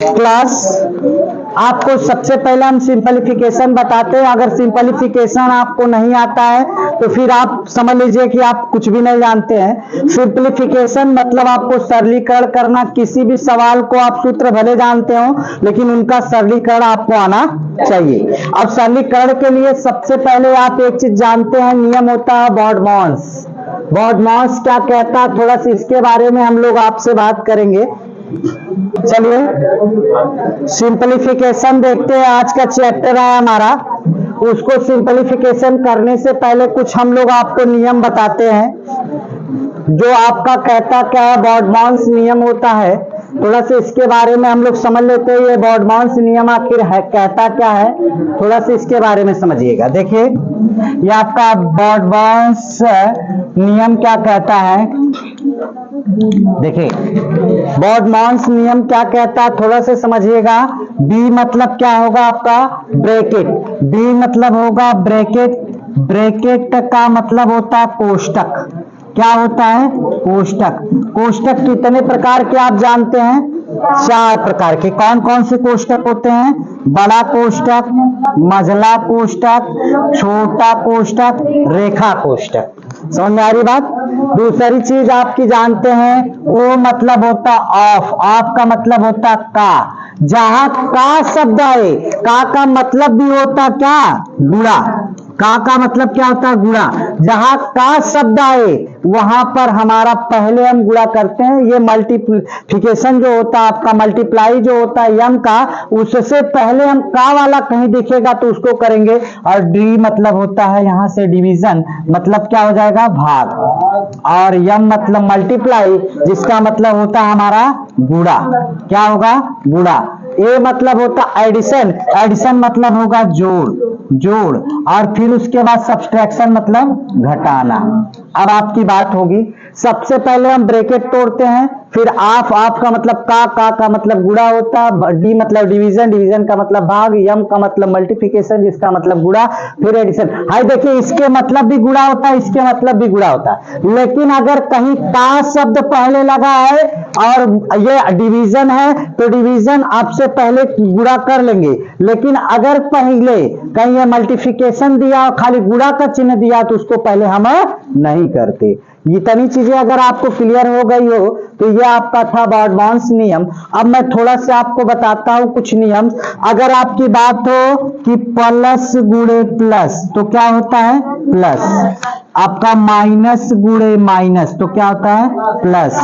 Class आपको सबसे पहले हम सिंपलीफिकेशन बताते हैं। अगर सिंपलीफिकेशन आपको नहीं आता है तो फिर आप समझ लीजिए कि आप कुछ भी नहीं जानते हैं। सिंपलीफिकेशन मतलब आपको सरलीकरण करना। किसी भी सवाल को आप सूत्र भले जानते हो लेकिन उनका सरलीकरण आपको आना चाहिए। अब सरलीकरण के लिए सबसे पहले आप एक चीज जानते हैं, नियम होता है बॉडमॉस। बॉडमॉस क्या कहता है, थोड़ा सा इसके बारे में हम लोग आपसे बात करेंगे। चलिए सिंपलीफिकेशन देखते हैं। आज का चैप्टर है हमारा, उसको सिंपलीफिकेशन करने से पहले कुछ हम लोग आपको नियम बताते हैं जो आपका कहता क्या है, बॉडमॉस नियम होता है। थोड़ा सा इसके बारे में हम लोग समझ लेते हैं। ये बॉडमॉस नियम आखिर है कहता क्या है, थोड़ा सा इसके बारे में समझिएगा। देखिए ये आपका बॉडमॉस नियम क्या कहता है। देखिए बॉडमॉस नियम क्या कहता है, थोड़ा सा समझिएगा। बी मतलब क्या होगा आपका, ब्रैकेट। बी मतलब होगा ब्रैकेट। ब्रैकेट का मतलब होता है कोष्टक। क्या होता है, कोष्टक। कोष्टक कितने प्रकार के आप जानते हैं, 4 प्रकार के। कौन कौन से कोष्टक होते हैं, बड़ा कोष्टक, मझला कोष्टक, छोटा कोष्टक, रेखा कोष्टक। समझ में आ रही बात। दूसरी चीज आपकी जानते हैं, वो मतलब होता ऑफ। ऑफ का मतलब होता का। जहां का शब्द आए, का मतलब भी होता क्या, गुणा। का मतलब क्या होता है, गुणा। जहां का शब्द आए वहां पर हमारा पहले हम गुणा करते हैं। ये मल्टीप्लिकेशन जो होता है आपका, मल्टीप्लाई जो होता है यम का, उससे पहले हम का वाला कहीं दिखेगा तो उसको करेंगे। और डी मतलब होता है यहां से डिवीजन, मतलब क्या हो जाएगा, भाग। और यम मतलब मल्टीप्लाई, जिसका मतलब होता है हमारा गुणा। क्या होगा, गुणा। ए मतलब होता एडिशन। एडिशन मतलब होगा जोड़, जोड़। और फिर उसके बाद सब्सट्रैक्शन मतलब घटाना। अब आपकी बात होगी, सबसे पहले हम ब्रैकेट तोड़ते हैं, फिर ऑफ। ऑफ का मतलब का मतलब गुणा होता है। डी मतलब डिवीजन, डिवीजन का मतलब भाग। यम का मतलब मल्टीप्लिकेशन, जिसका मतलब गुणा, फिर एडिशन। हाय देखिए इसके मतलब भी गुणा होता है, इसके मतलब भी गुणा होता है। लेकिन अगर कहीं का शब्द पहले लगा है और ये डिवीजन है तो डिवीजन आपसे पहले गुणा कर लेंगे। लेकिन अगर पहले कहीं ये मल्टीप्लिकेशन दिया और खाली गुणा का चिन्ह दिया तो उसको पहले हम नहीं करते। इतनी चीजें अगर आपको क्लियर हो गई हो तो ये आपका था बॉडमॉस नियम। अब मैं थोड़ा सा आपको बताता हूं कुछ नियम। अगर आपकी बात हो कि प्लस गुणे प्लस तो क्या होता है, प्लस। आपका माइनस गुणे माइनस तो क्या होता है, प्लस।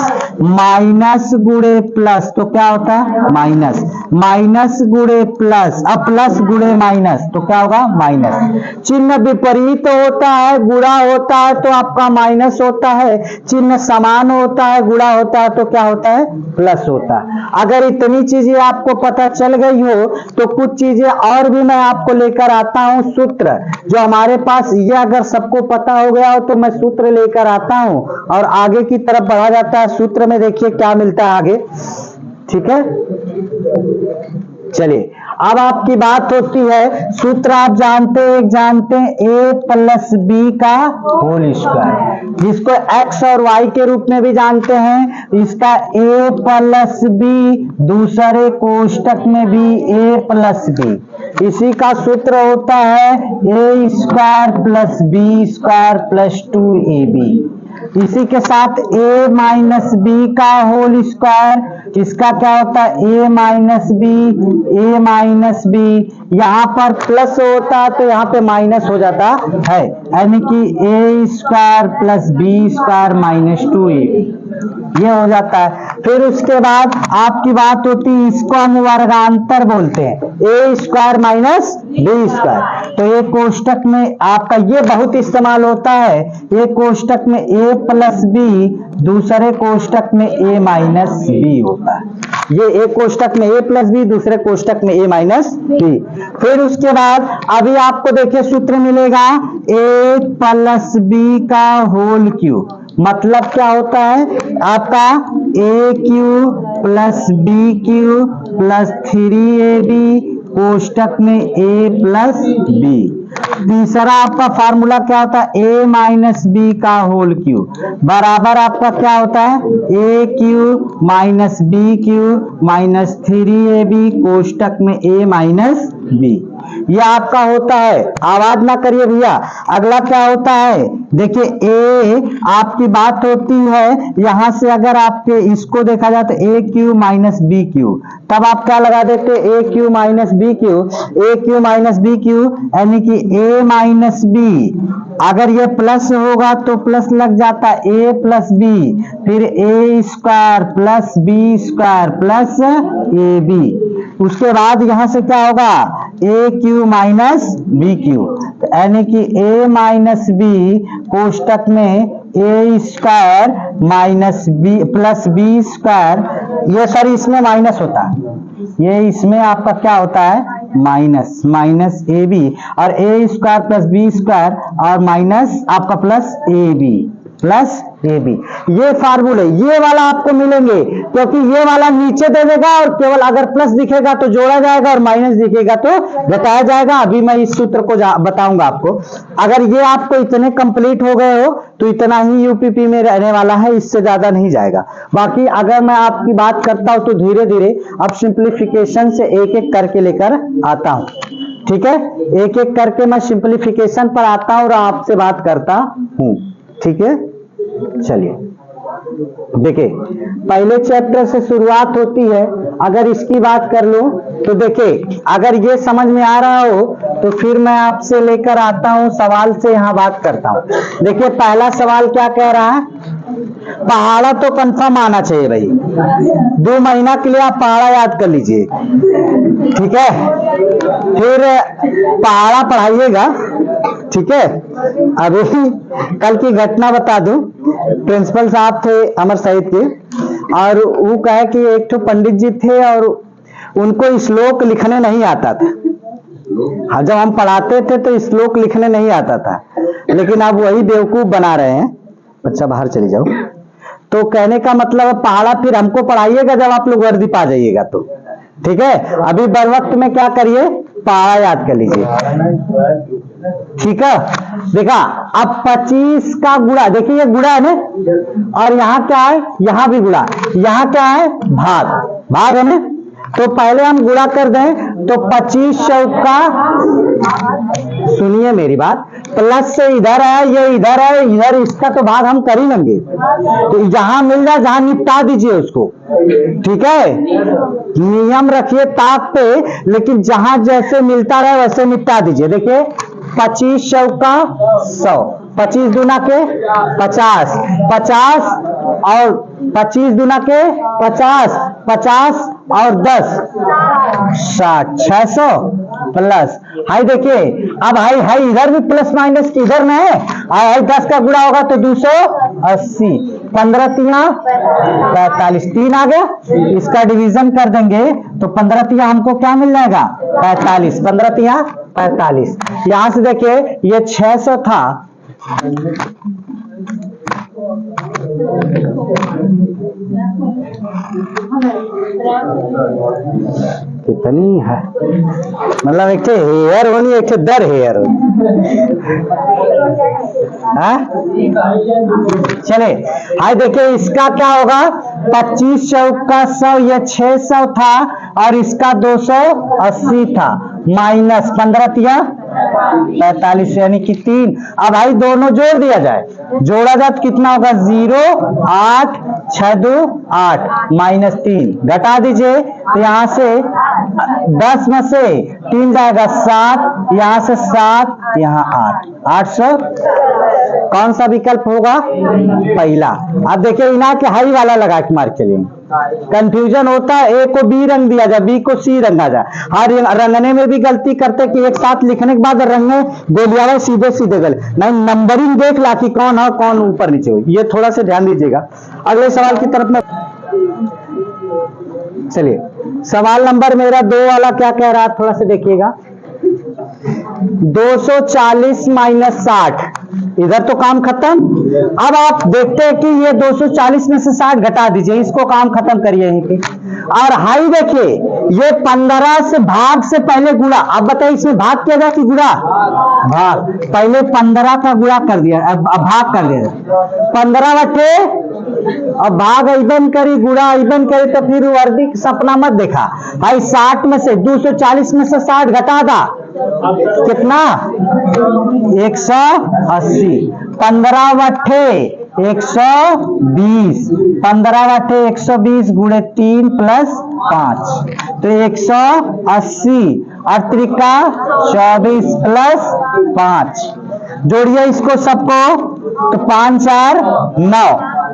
माइनस गुणे प्लस तो क्या होता है, माइनस। माइनस गुणे प्लस, अब प्लस गुणे माइनस तो क्या होगा, माइनस। चिन्ह विपरीत होता है, गुणा होता है तो आपका माइनस होता है। चिन्ह समान होता है, गुणा होता है तो क्या होता है, प्लस होता है। अगर इतनी चीजें आपको पता चल गई हो तो कुछ चीजें और भी मैं आपको लेकर आता हूं। सूत्र जो हमारे पास, ये अगर सबको पता हो गया हो तो मैं सूत्र लेकर आता हूं और आगे की तरफ बढ़ा जाता है। सूत्र में देखिए क्या मिलता है आगे, ठीक है। चलिए अब आपकी बात होती है, सूत्र आप जानते हैं ए प्लस बी का होल स्क्वायर, जिसको एक्स और वाई के रूप में भी जानते हैं। इसका ए प्लस बी, दूसरे कोष्टक में भी ए प्लस बी। इसी का सूत्र होता है A square plus B square plus 2ab। इसी के साथ a माइनस बी का होल स्क्वायर, इसका क्या होता है, a माइनस बी। यहाँ पर प्लस होता है तो यहाँ पे माइनस हो जाता है, यानी कि a square plus B square minus 2ab ये हो जाता है। फिर उसके बाद आपकी बात होती है, इसको हम वर्गांतर बोलते हैं, ए स्क्वायर माइनस बी स्क्वायर। तो ये कोष्टक में आपका ये बहुत इस्तेमाल होता है। ये कोष्टक में ए प्लस बी, दूसरे कोष्टक में ए माइनस बी होता है। ये एक कोष्टक में ए प्लस बी, दूसरे कोष्टक में ए माइनस बी। फिर उसके बाद अभी आपको देखिए सूत्र मिलेगा ए प्लस बी का होल क्यूब। मतलब क्या होता है आपका, A cube plus B cube plus 3ab कोष्टक में a प्लस बी। तीसरा आपका फार्मूला क्या होता है, a माइनस बी का होल क्यूब बराबर आपका क्या होता है, a cube minus B cube minus 3ab कोष्टक में a माइनस बी। ये आपका होता है, आवाज ना करिए भैया। अगला क्या होता है, देखिए a आपकी बात होती है यहां से, अगर आपके इसको देखा जाए तो a cube minus B cube, तब आप क्या लगा देते, a cube minus B cube, a cube minus B cube यानी कि a माइनस बी। अगर ये प्लस होगा तो प्लस लग जाता है a प्लस बी, फिर a square plus B square plus A B. उसके बाद यहां से क्या होगा, a cube minus B cube यानी कि a माइनस बी कोष्टक में a square minus B plus B square. ये सॉरी इसमें माइनस होता है, ये इसमें आपका क्या होता है माइनस, माइनस ए बी और A square plus B square और माइनस आपका plus A B plus A B. ये फार्मूले ये वाला आपको मिलेंगे, क्योंकि ये वाला नीचे दे देगा और केवल अगर प्लस दिखेगा तो जोड़ा जाएगा और माइनस दिखेगा तो घटाया जाएगा। अभी मैं इस सूत्र को बताऊंगा आपको। अगर ये आपको इतने कंप्लीट हो गए हो तो इतना ही यूपीपी में रहने वाला है, इससे ज्यादा नहीं जाएगा। बाकी अगर मैं आपकी बात करता हूं तो धीरे धीरे अब सिंप्लीफिकेशन से एक एक करके लेकर आता हूं, ठीक है। एक एक करके मैं सिंप्लीफिकेशन पर आता हूं और आपसे बात करता हूं, ठीक है। चलिए देखिए, पहले चैप्टर से शुरुआत होती है। अगर इसकी बात कर लूं तो देखिए, अगर ये समझ में आ रहा हो तो फिर मैं आपसे लेकर आता हूं सवाल से यहां बात करता हूं। देखिए पहला सवाल क्या कह रहा है, पहाड़ा तो कंफर्म आना चाहिए भाई, 2 महीना के लिए आप पहाड़ा याद कर लीजिए, ठीक है। फिर पहाड़ा पढ़ाइएगा, ठीक है। अभी कल की घटना बता दूं, प्रिंसिपल साहब थे अमर शहीद के, और वो कहे कि एक तो पंडित जी थे और उनको श्लोक लिखने नहीं आता था। हाँ, जब हम पढ़ाते थे तो श्लोक लिखने नहीं आता था, लेकिन अब वही बेवकूफ बना रहे हैं। बच्चा बाहर चली जाओ। तो कहने का मतलब है पहाड़ा फिर हमको पढ़ाइएगा जब आप लोग वर्दी पा जाइएगा तो, ठीक है। अभी बर वक्त में क्या करिए, पहाड़ा याद कर लीजिए, ठीक है। देखा, अब 25 का गुणा, देखिए ये गुणा है ना, और यहाँ क्या है, यहाँ भी गुणा, यहाँ क्या है भाग, भाग है ना। तो पहले हम गुणा कर दें तो 25 चौका, सुनिए मेरी बात, प्लस से इधर है, ये इधर है, इधर इसका तो भाग हम कर ही लेंगे। तो जहां मिल जाए जहां निपटा दीजिए उसको, ठीक है। नियम रखिए ताक पे, लेकिन जहां जैसे मिलता रहे वैसे निपटा दीजिए। देखिए 25 चौका 100, 25 दूना के 50, 50 और 25 दूना के 50, 50 और 10 60, 600 प्लस हाई। देखिए अब हाई हाई इधर भी प्लस माइनस इधर में है, हाई 10 का गुणा होगा तो 280, 15 3 45, 3 आ गया। इसका डिवीजन कर देंगे तो 15 3 हमको क्या मिल जाएगा 45, 15 3 45। यहां से देखिए ये 600 था, कितनी है, मतलब एक हेयर होनी, एक दर हेयर होनी। चले हाय, देखिए इसका क्या होगा, 25 चौका 100, ये 600 था और इसका 280 था, माइनस 15 3 45 यानी कि 3। अब भाई दोनों जोड़ दिया जाए, जोड़ा जाए तो कितना होगा 0 8 6 2 8 माइनस 3, घटा दीजिए तो यहां से 10 में से 3 जाएगा 7, यहां से 7, यहां 8, 800। कौन सा विकल्प होगा, पहला। अब देखिए इना के हाई वाला लगा के मार चलेंगे, कंफ्यूजन होता है। ए को बी रंग दिया जाए, बी को सी रंगा जाए। हर रंगने में भी गलती करते कि एक साथ लिखने के बाद रंगे गोलियां सीधे सीधे गले, नहीं नंबरिंग देख ला कि कौन है कौन ऊपर नीचे हो, ये थोड़ा सा ध्यान दीजिएगा। अगले सवाल की तरफ में चलिए, सवाल नंबर मेरा 2 वाला क्या कह रहा है, थोड़ा सा देखिएगा। 240 माइनस 60 इधर तो काम खत्म। अब आप देखते हैं कि ये 240 में से 60 घटा दीजिए, इसको काम खत्म करिए यहीं पे। और हाई देखिए, ये 15 से भाग से पहले गुणा। अब बताइए इसमें भाग किया जाए कि गुणा? भाग। पहले 15 का गुणा कर दिया, अब भाग कर दिया 15 बटे, अब भाग ऐबन करी गुणा ऐबन करी तो फिर वर्दी सपना मत देखा। भाई 60 में से 240 में से 60 घटा दा, कितना? 180। 15 बटे 120, 15 बटे 120 गुणे 3 प्लस 5 तो 180 और त्रिका 24 प्लस 5। जोड़िए इसको सबको तो 5 4 9।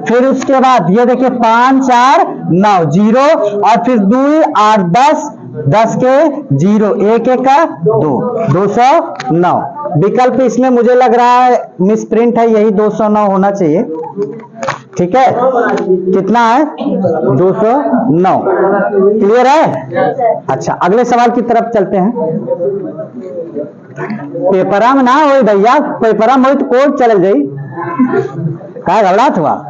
फिर उसके बाद ये देखिए 5 4 9 0 और फिर 2 8 10 10 के 0 1 1 का 2 209। विकल्प इसमें मुझे लग रहा है मिस प्रिंट है, यही 209 होना चाहिए। ठीक है, कितना है? 209। क्लियर है? अच्छा, अगले सवाल की तरफ चलते हैं। पेपरा में ना हो भैया, पेपरा में हो तो कोर्ट चले जाई, क्या घबराहट हुआ?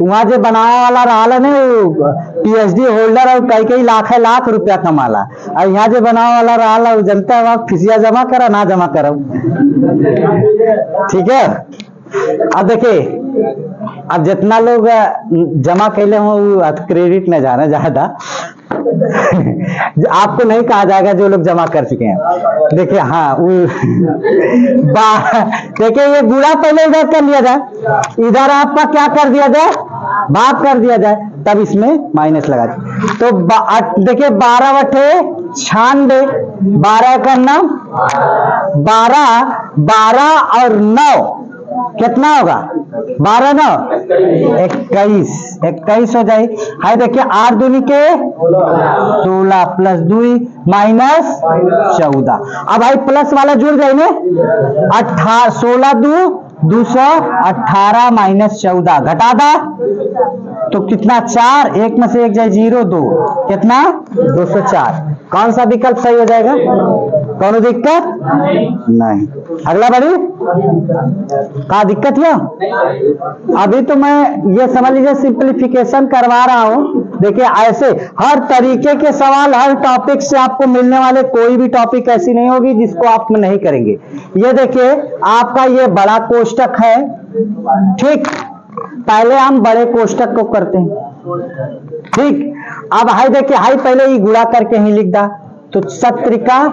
वहां जो बनाने वाला रहा ने PhD होल्डर और कई लाख रुपया कमाला, और यहाँ जो बनाने वाला रहा जनता है फीसिया जमा करा ना जमा करा। ठीक है, अब देखिए, अब जितना लोग जमा कैले हो क्रेडिट न जाना ज्यादा आपको नहीं कहा जाएगा जो लोग जमा कर चुके हैं। देखिए हाँ देखिए ये गुणा पहले इधर कर लिया जाए, इधर आपका क्या कर दिया जाए? भाग कर दिया जाए, तब इसमें माइनस लगा दिए। तो देखिए 12 बटे 96, 12 का नाम 12 और 9 कितना होगा? 12 9 21 हो जाए। हाय देखिए 8 दूनी के 16 प्लस 2 माइनस 14। अब भाई प्लस वाला जुड़ गए ने 18 16 2 218 माइनस 14 घटा दा तो कितना? 4 1 में से 1 जाए 0 2 कितना? 204। कौन सा विकल्प सही हो जाएगा? कौन दिक्कत नहीं। अगला बढ़ी क्या दिक्कत है? अभी तो मैं ये समझ लीजिए सिंपलीफिकेशन करवा रहा हूं। देखिए ऐसे हर तरीके के सवाल हर टॉपिक से आपको मिलने वाले, कोई भी टॉपिक ऐसी नहीं होगी जिसको आप नहीं करेंगे। ये देखिए आपका ये बड़ा कोष्टक है, ठीक, पहले हम बड़े कोष्टक को करते हैं, ठीक। अब हाई देखिए, हाई पहले ही गुणा करके ही लिख दा तो 17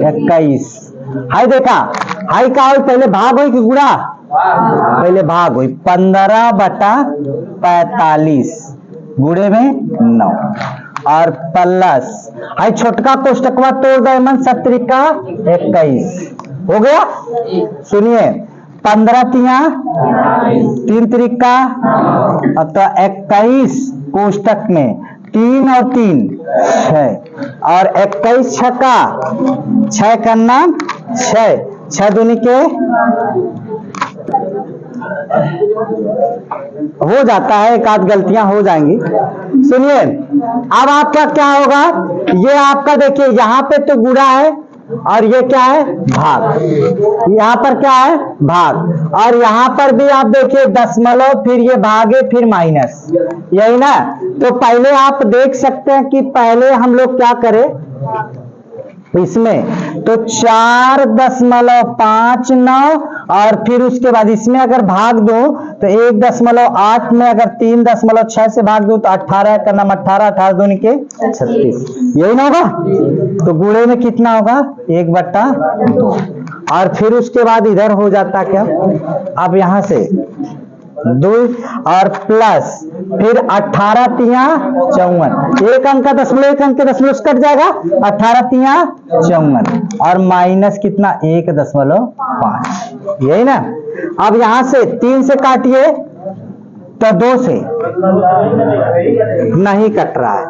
21। हाई देखा, हाई का हो पहले भाग हो कि गुणा? पहले भाग हो। 15 बटा 45 गुणे में 9 और प्लस हाई छोटका कोष्टकवा तोड़ दे मन 17 21 हो गया। सुनिए 15 3 त्रिका तो 21 कोष्टक में 3 और 3 6 और 21 छक्का 6 करना 6 दूनी के हो जाता है, एक आध गलतियां हो जाएंगी। सुनिए अब आपका क्या होगा? ये आपका देखिए यहाँ पे तो गुणा है और ये क्या है? भाग। यहाँ पर क्या है? भाग। और यहाँ पर भी आप देखिए दशमलव, फिर ये भागे, फिर माइनस, यही ना। तो पहले आप देख सकते हैं कि पहले हम लोग क्या करें इसमें, तो 4.59 और फिर उसके बाद इसमें अगर भाग दो तो 1.8 में अगर 3.6 से भाग दो तो 18 का नाम 18 18 दूनी के 36, यही ना होगा। तो गुणे में कितना होगा? 1/2 और फिर उसके बाद इधर हो जाता क्या? अब यहां से 2 और प्लस फिर 18 तिया 54, एक अंक का दशमलव, एक अंक के दशमलव कट जाएगा, 18 तिया 54 और माइनस कितना? 1.5, यही ना। अब यहां से 3 से काटिए तो 2 से नहीं कट रहा है।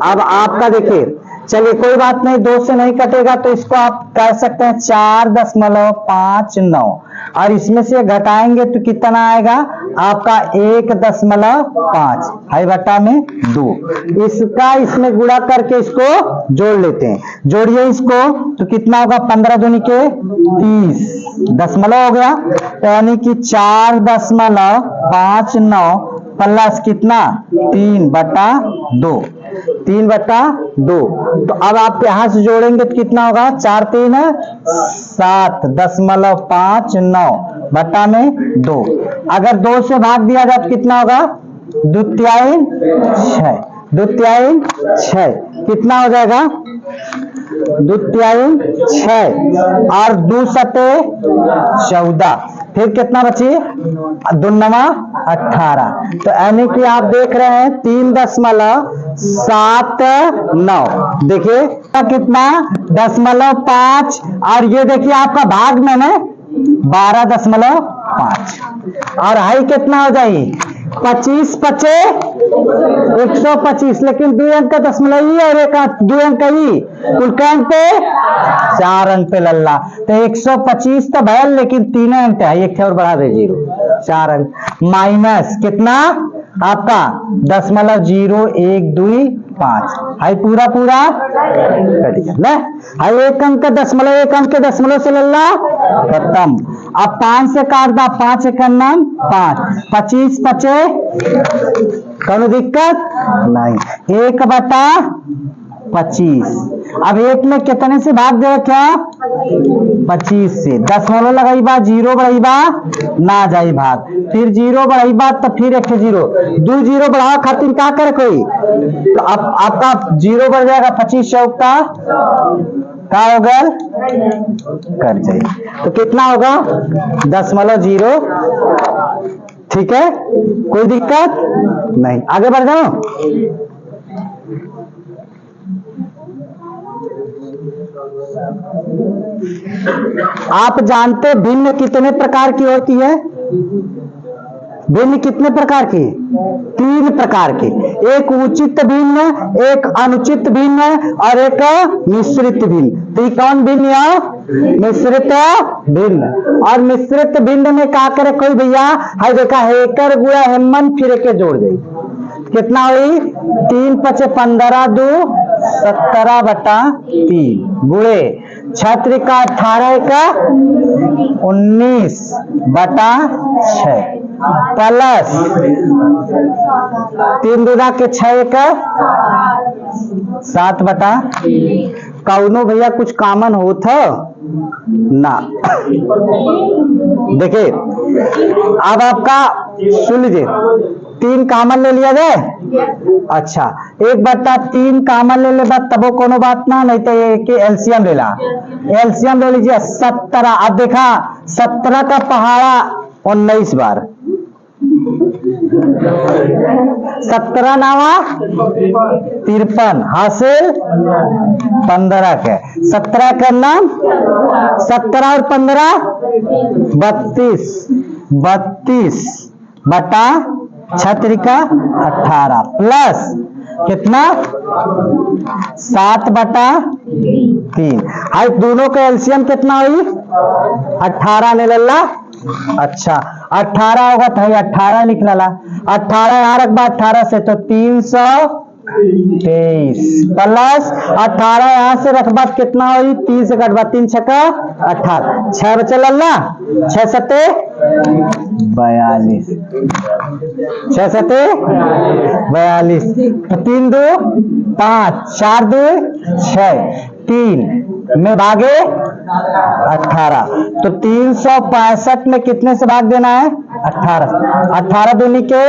अब आपका देखिए चलिए कोई बात नहीं, 2 से नहीं कटेगा तो इसको आप कह सकते हैं 4.59, और इसमें से घटाएंगे तो कितना आएगा आपका 1.5 हाई बटा में 2। इसका इसमें गुणा करके इसको जोड़ लेते हैं, जोड़िए इसको तो कितना होगा 15 दूनी के 30 दशमलव हो गया, तो यानी कि 4.59 प्लस कितना 3/2, 3/2। तो अब आप यहां से जोड़ेंगे तो कितना होगा 4 3 7.59 बटा में 2। अगर 2 से भाग दिया जाए तो कितना होगा 2 तिहाई 6, कितना हो जाएगा 2 तिहाई 6 और 2 सते 14, फिर कितना बची 2 9 18। तो यानी कि आप देख रहे हैं 3.79, देखिए कितना 0.5, और ये देखिए आपका भाग में ना 12.5, और हाई कितना हो जाएगी 25 5 125, लेकिन 2 अंक का दशमलव ही और 2 अंक ही, कुल के अंक पे 4 अंक पे लल्ला, तो 125 तो भैल लेकिन 3 अंक है, एक और बढ़ा दे 0, 4 अंक माइनस कितना आपका 0.0125, हाई पूरा कट गया, हाई 1 अंक का दशमलव, 1 अंक के दशमलव से लल्ला खत्म। अब 5 से काट दा, 5 1 5, 25 5 कोई दिक्कत नहीं, 1/25। अब 1 में कितने से भाग देगा क्या 25 से, दशमलव लगाई बा 0 बढ़ाई बा ना जाई भाग, फिर 0 बढ़ाई बा तो फिर 1 0, 2 0 बढ़ावा खातिर क्या करे कोई, तो अब आपका 0 बढ़ जाएगा 25 चौका क्या होगा कर जाइए, तो कितना होगा 0.0, ठीक है कोई दिक्कत नहीं, आगे बढ़ जाओ। आप जानते भिन्न कितने प्रकार की होती है, भिन्न कितने प्रकार की 3 प्रकार की, एक उचित भिन्न, एक अनुचित भिन्न और एक मिश्रित भिन्न। तो ये कौन भिन्न है मिश्रित भिन्न, और मिश्रित भिन्न में क्या करे कोई भैया, हाय देखा हेकर गुणा हेमन फिर के जोड़ दे, कितना हुई 3 5 15 2 17/3 गुणे छात्र का 18 का 19/6 प्लस 3 दूना के 6 का 7/, कौनो भैया कुछ कॉमन होता ना, देखिए अब आपका सुन लीजिए 3 कॉमन ले लिया जाए, अच्छा 1/3 कॉमन ले ले तबो कोनो बात ना, नहीं तो ये कि एलसीएम ले ला, एलसीएम ले लीजिए 17, अब देखा 17 का पहाड़ा 19 बार, 17 नावा 53 हासिल 15 के, 17 का नाम 17 और 15 32 बटा छत्र का 18 प्लस कितना 7/3, हाई दोनों का एलसीएम कितना हुई 18 ने लल्ला, अच्छा 18 होगा तो 18 लिख ला, 18 यहाँ रख बा 18 से तो 323 प्लस 18 यहाँ से रखबा कितना हुई 3 से कटबा 3 छक्का 18, 6 बचे लल्ला 6 7 42, 6 7 42, 3 2 5 4 2 6, 3 में भागे 18, तो 365 में कितने से भाग देना है 18, 18 दूनी के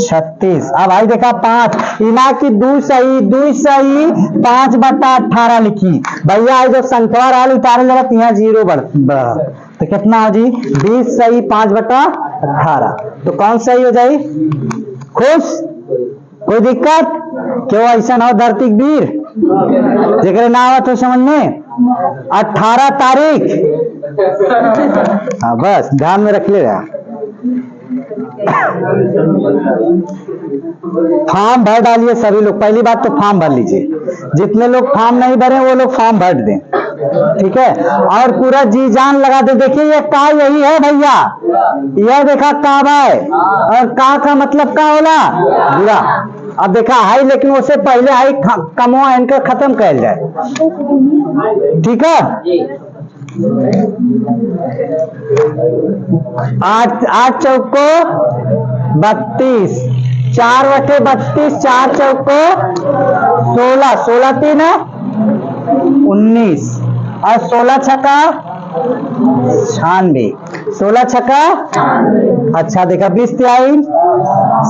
36। अब भाई देखा 5 इना की 2 सही 5/18 लिखी भैया, जो संख्या रहा उतारे लगा यहाँ 0 बढ़ा, तो कितना हो जी 20 सही 5/18, तो कौन सही हो जाए खुश, कोई दिक्कत क्यों, ऐसा ना हो धरती वीर जेकरे ना आवा तो समझ में 18 तारीख, हाँ बस ध्यान में रख लेगा। फॉर्म भर डालिए सभी लोग। पहली बात तो फॉर्म भर लीजिए, जितने लोग फॉर्म नहीं भरे वो लोग फॉर्म भर दें, ठीक है। और पूरा जी जान लगा दे। देखिए ये का यही है भैया, यह देखा का है, और का मतलब का होला बुरा। अब देखा हाई, लेकिन उससे पहले हाई कमवा इनका खत्म कर जाए, ठीक है। 8 चौको 32, 4 बटे 32, 4 चौको 16, 16 3 19, और 16 छक्का 96, 16 छक्का। अच्छा देखा 20 तिहाई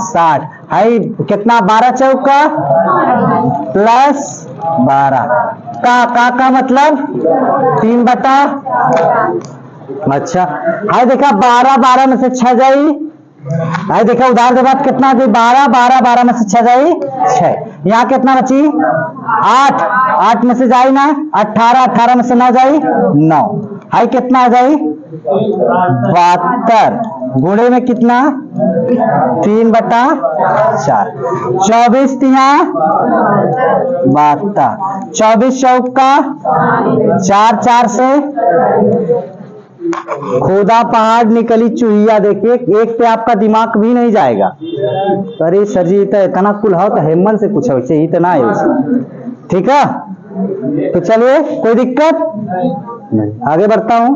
60, हाई कितना 12 चौका प्लस 12, का मतलब 3 बटा। अच्छा हाई देखा 12 12 में से 6 जाई, हाई देखा उधार के बाद कितना दी 12 12 12 में से 6 जाई 6, यहाँ कितना बची 8 8 में से जाई ना 18 18 में से 9 जाई 9, हाई कितना आ जाई 72, गुणे में कितना 3 बटा 4, 24 तिहा 72, 24 चौका 4 4 से खोदा पहाड़ निकली चूहिया। देखिए एक पे आपका दिमाग भी नहीं जाएगा, अरे सर जी तो इतना कुल हो तो हेमंत से पूछो वैसे ही तो ना है, ठीक है। तो चलिए कोई दिक्कत नहीं, आगे बढ़ता हूं।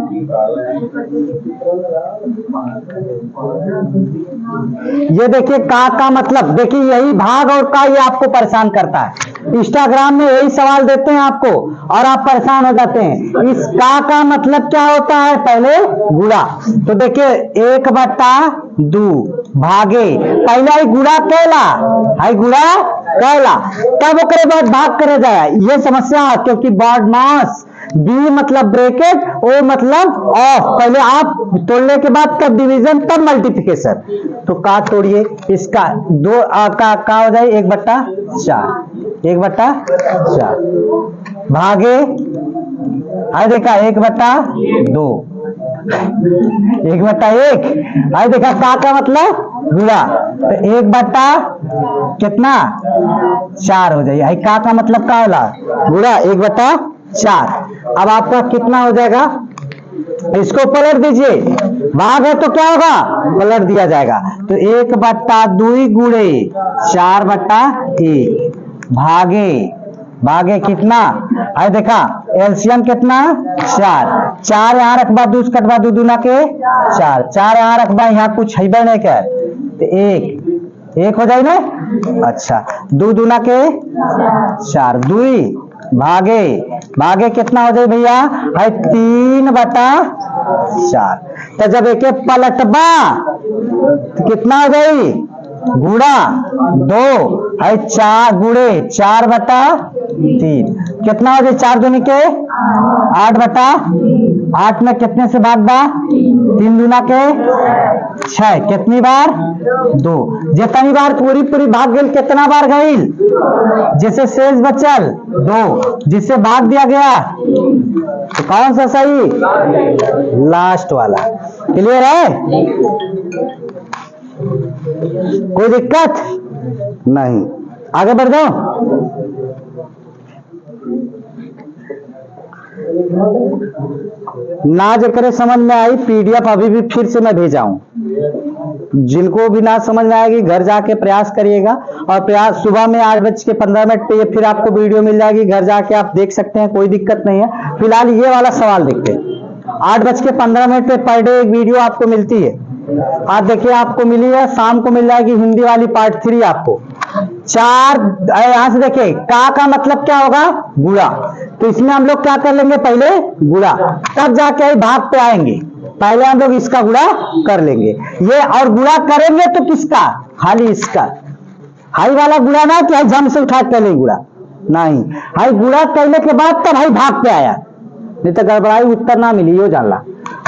ये देखिए का मतलब, देखिए यही भाग और का ये आपको परेशान करता है। इंस्टाग्राम में यही सवाल देते हैं आपको और आप परेशान हो जाते हैं। इस का मतलब क्या होता है, पहले गुणा। तो देखिए 1/2 भागे, पहला ही गुणा कैला, हाई गुणा कैला, तब ओकरे बाद भाग करे जाए। ये समस्या है क्योंकि बॉड मास बी मतलब ब्रैकेट, ओ मतलब ऑफ, पहले आप तोड़ने के बाद तब डिवीजन तब मल्टीप्लिकेशन। तो का तोड़िए इसका 2 का हो जाए 1/4, 1/4 भागे, आई देखा 1/2, 1/1, आई देखा का मतलब गुणा, तो 1/4 कितना 4 हो जाएगी। का मतलब का होला गुणा 1/4। अब आपका कितना हो जाएगा, इसको पलट दीजिए, भाग है तो क्या होगा पलट दिया जाएगा। तो 1/2 गुणे 4/1 भागे, भागे कितना, आई देखा एलसीएम कितना 4, 4 यहाँ रखबा 2 कटवा 2 दूना के 4, 4 यहाँ रखबा, यहाँ कुछ है नहीं कर, तो 1 हो जाए ना। अच्छा 2 दूना के 4, 2 भागे, भागे कितना हो जाए भैया, है 3/4। तो जब एक पलटबा तो कितना हो जाए गुणा 2, है 4 गुणे 4/3, कितना हो जाए 4 दूनी के 8/8 में कितने से भागबा 3 दूना के 6, कितनी बार 2, जितनी बार पूरी भाग गई कितना बार गई, जिसे शेष बचल 2, जिससे भाग दिया गया तो कौन सा सही, लास्ट वाला। क्लियर है, कोई दिक्कत नहीं, आगे बढ़ जाओ। ना जकरे समझ में आई पीडीएफ अभी भी फिर से मैं भेजाऊं, जिनको भी ना समझ में आएगी घर जाके प्रयास करिएगा, और प्रयास सुबह में 8:15 पे फिर आपको वीडियो मिल जाएगी, घर जाके आप देख सकते हैं, कोई दिक्कत नहीं है। फिलहाल ये वाला सवाल देखते हैं, 8:15 पे पर डे एक वीडियो आपको मिलती है। आज देखिए आपको मिली है, शाम को मिल जाएगी हिंदी वाली पार्ट 3 आपको। 4 यहां से देखिए का मतलब क्या होगा गुणा, तो इसमें हम लोग क्या कर लेंगे पहले गुणा, तब जाके भाग पे आएंगे। पहले हम लोग इसका गुणा कर लेंगे ये, और गुणा करेंगे तो किसका, खाली इसका, हाई वाला गुणा ना कि जम से उठा कर ले गुणा नहीं, हाई गुणा करने के बाद तब भाई भाग पे आया, नहीं तो गड़बड़ाई उत्तर ना मिली हो जानला।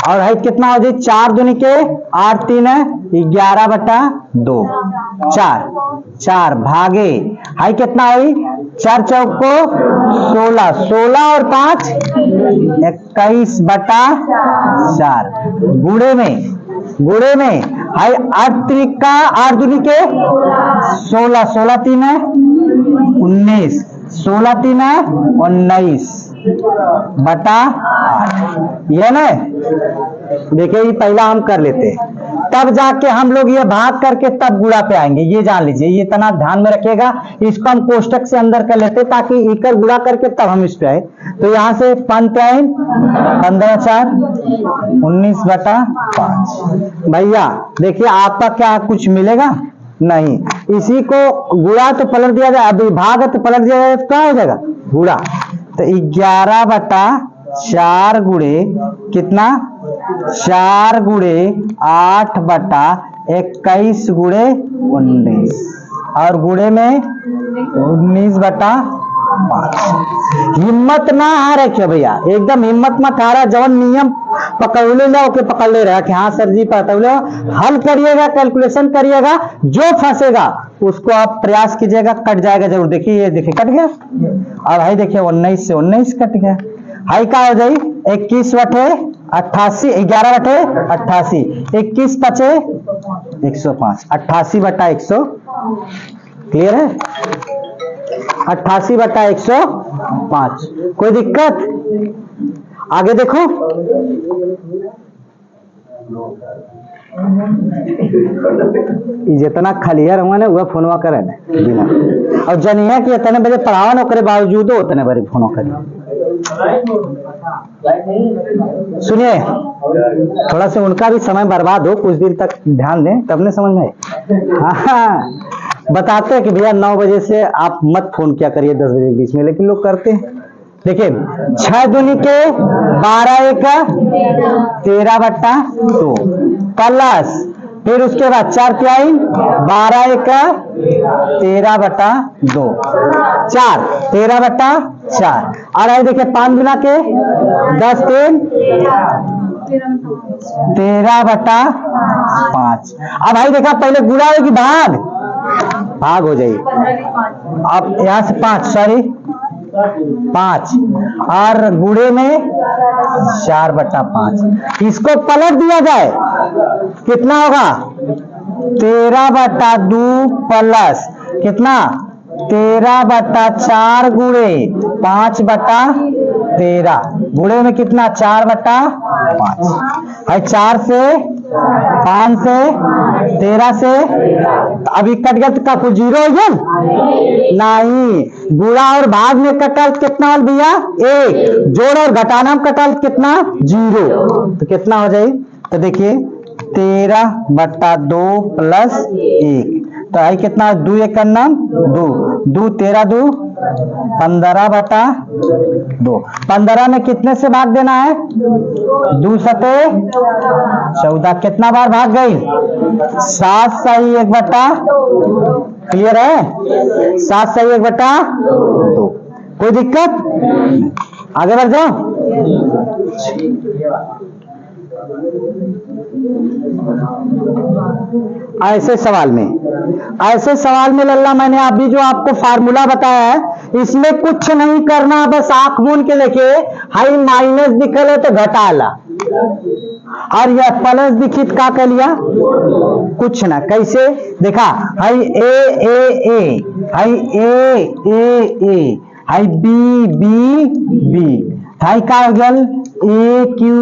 और हाई कितना हो जाए 4 दूनी के 8 3 11/2, 4 भागे, हाई कितना हुई 4 चौको 16, 16 और 5 21/4, गुणे में हाई 8 त्रिका 8 दूनी के 16, 16 तीन है 19, 16 तीन है 19 बटा 8, ये ना। देखिए ये पहला हम कर लेते हैं, तब जाके हम लोग ये भाग करके तब गुणा पे आएंगे, ये जान लीजिए, ये इतना ध्यान में रखिएगा। इसको हम कोष्टक से अंदर कर लेते ताकि इकर गुणा करके तब हम इस पे आए। तो यहां से 5 टाइम 15 4 19 बटा 5। भैया देखिए आपका क्या कुछ मिलेगा नहीं, इसी को गुणा तो पलट दिया जाए, अभी भाग तो पलट दिया जाए तो क्या हो जाएगा गुणा। तो 11 बटा 4 गुणे कितना 4 गुणे 8 बटा 21 गुणे 19 और गुणे में 19 बटा 5। हिम्मत ना हारे क्यों भैया, एकदम हिम्मत मत हारा। जवन नियम पकड़ ले ओके पकड़ ले रहा कि हाँ सर जी पकड़ लो, हल करिएगा, कैलकुलेशन करिएगा, जो फंसेगा उसको आप प्रयास कीजिएगा, कट जाएगा जरूर। देखिए ये देखिए कट गया, अब भाई देखिए 19 से 19 कट गया, हाई का हो जाए 21 बटे 88, 11 बटे 88, 21 बचे 105, 88 बटा 100। क्लियर है, 88 बटा 105। कोई दिक्कत आगे देखो। जितना खलियर हुआ ना वह फोनवा करे बिना, और जनिया कि इतने बजे पढ़ावा न करे बावजूद उतने बड़े फोन करे। सुनिए थोड़ा सा उनका भी समय बर्बाद हो, कुछ देर तक ध्यान दें तब ने समझ में आए। हाँ बताते हैं कि भैया 9 बजे से आप मत फोन किया करिए 10 बजे के बीच में, लेकिन लोग करते हैं। देखिए 6 दूनी के 12 एक 13 बट्टा 2 प्लस फिर उसके बाद 4 तिहाई 12 एक 13 बटा 2 4 13 बटा 4 और आई देखिए 5 गुना के 10 3 13 बटा 5। अब भाई देखा पहले गुणा होगी भाग भाग हो जाएगी, अब यहां से 5 सॉरी 5 और गुणे में 4 बटा 5। इसको पलट दिया जाए कितना होगा 13 बटा 2 प्लस कितना 13 बटा 4 गुणे 5 बटा 13 गुणे में कितना 4 बटा 5 है। 4 से 5 से 13 से अभी कट गया तो कुछ जीरो हो गया नहीं, गुणा और भाग में कटल कितना भैया 1, जोड़ और घटाना में कटल कितना 0, तो कितना हो जाए तो देखिए 13 बटा 2 प्लस 1 तो आई कितना 2 1 का नाम 2 2 13 2 15 बटा 2। 15 में कितने से भाग देना है 2 सते 14, कितना बार भाग गई 7 सही 1 बटा, क्लियर है 7 सही 1 बटा 2। कोई दिक्कत आगे बढ़ जाओ। ऐसे सवाल में लल्ला मैंने अभी जो आपको फार्मूला बताया है इसमें कुछ नहीं करना, बस आंख मूंद के देखिए हाई माइनस दिखल है तो घटाला और यह प्लस दिखित का कर लिया कुछ ना, कैसे देखा हाई ए हाई ए हाई बी हाई का हो गल A cube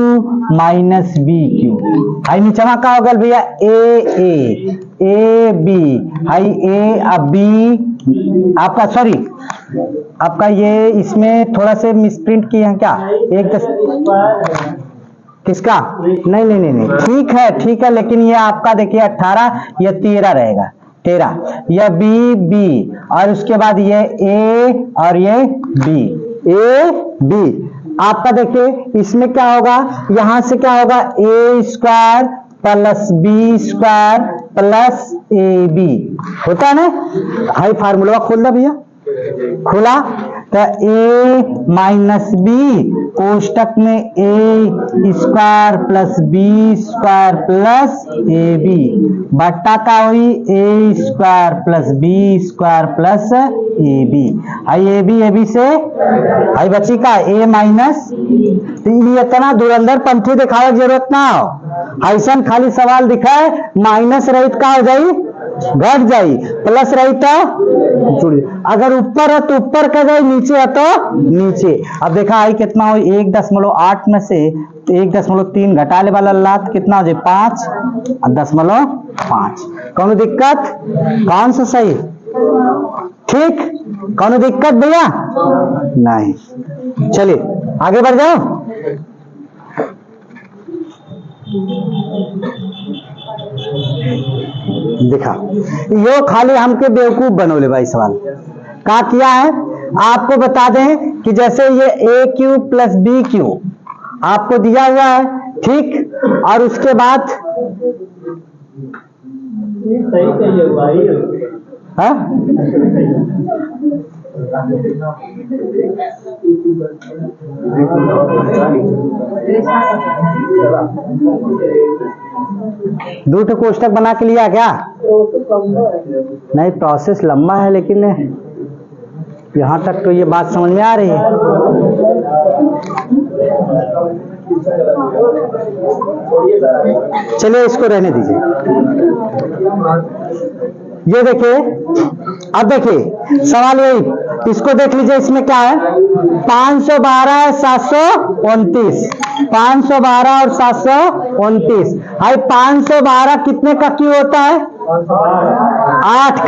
minus B cube, हाई नीचे का हो गल भैया ए बी हाई ए अब बी आपका सॉरी आपका ये इसमें थोड़ा से मिसप्रिंट किए हैं क्या 1 किसका नहीं ठीक है लेकिन ये आपका देखिए 18 ये 13 रहेगा 13 यह बी और उसके बाद ये ए और ये बी आपका देखिए इसमें क्या होगा यहां से क्या होगा A square plus B square plus A B होता है ना। हाई फार्मूला खोल दो भैया खुला तो a माइनस बी कोष्टक में a square plus B square plus A B बट्टा का हुई a square plus B square plus A B. आई ए बी से आई बची का a माइनस, ये इतना धुरंधर पंथी दिखावे की जरूरत ना हो। ऐसा खाली सवाल दिखा है माइनस रहित का हो जाई घट जाई, प्लस रहित जुड़, अगर ऊपर है तो ऊपर का जाए, नीचे है तो नीचे। अब देखा आई कितना हो 1.8 में से 1.3 घटा ले वाला लात कितना हो जाए 5.5। कौन दिक्कत? कौन सा सही? ठीक, कौन दिक्कत भैया? नहीं। चलिए आगे बढ़ जाओ। दिखा यो खाली हमके बेवकूफ बनोले भाई। सवाल क्या किया है आपको बता दें कि जैसे ये ए क्यू प्लस बी क्यू आपको दिया हुआ है, ठीक, और उसके बाद हाँ दो ठो कोष्टक बना के लिया क्या? नहीं, प्रोसेस लंबा है, लेकिन यहां तक तो ये बात समझ में आ रही है। चलिए इसको रहने दीजिए। ये देखिए, अब देखिए सवाल यही, इसको देख लीजिए। इसमें क्या है 512 729, 512 और 729। भाई 512 कितने का क्यू होता है? 8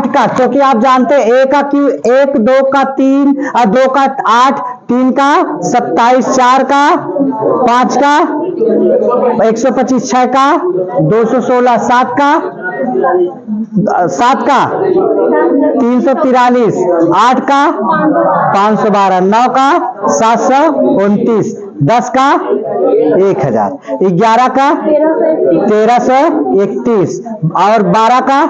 का, क्योंकि आप जानते हैं ए का क्यू 1 2 का 3 और 2 का 8, 3 का 27, 4 का 5 का 125, 6 का 216, 7 का 343, 8 का 512, 9 का 729, 10 का 1000, 11 का 1331 और 12 का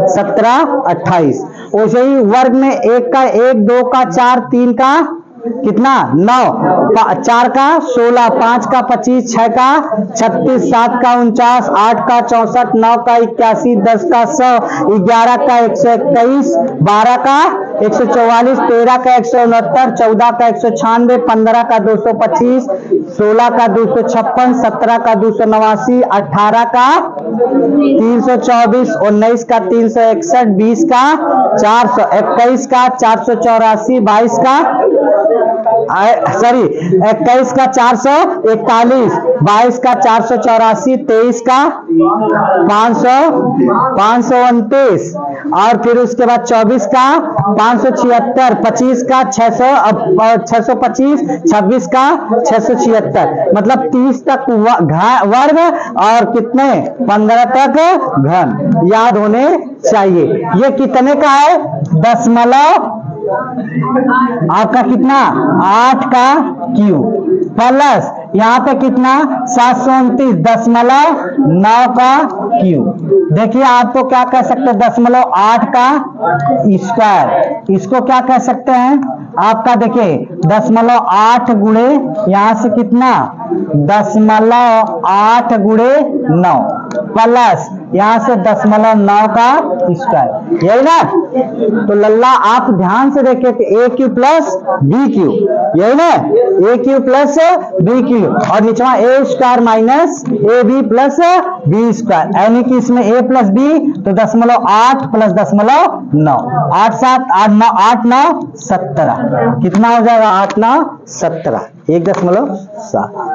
1728। वैसे ही वर्ग में 1 का 1 2 का 4 3 का कितना 9, 4 का 16, 5 का 25, 6 का 36, 7 का 49, 8 का 64, 9 का 81, 10 का 100, 11 का 121, 12 का 144, 13 का 169, 14 का 196, 15 का 225, 16 का 256, 17 का 289, 18 का 324, 19 का 361, 20 का 400, 21 का 484, 22 का 21 का 441, 22 का 484, 23 का 529 और फिर उसके बाद 24 का 576, 25 का 625, 26 का 676, मतलब 30 तक वर्ग और कितने 15 तक घन याद होने चाहिए। ये कितने का है? दशमलव आपका कितना 8 का क्यू प्लस यहाँ पे कितना 729.9 का क्यू। देखिए आपको क्या कह सकते हैं 0.8 का स्क्वायर, इसको क्या कह सकते हैं आपका? देखिए 0.8 गुणे यहाँ से कितना 0.8 गुणे 9 प्लस यहाँ से 0.9 का स्क्वायर, यही ना? तो लल्ला आप ध्यान से देखिए कि A cube plus B cube, यही ना? A cube plus B cube और नीचे A square minus A B plus B square, यानी कि इसमें ए प्लस बी तो 0.8 प्लस 0.9, 8 7 8 9 8 9 17 कितना हो जाएगा 8 9 17 1.7।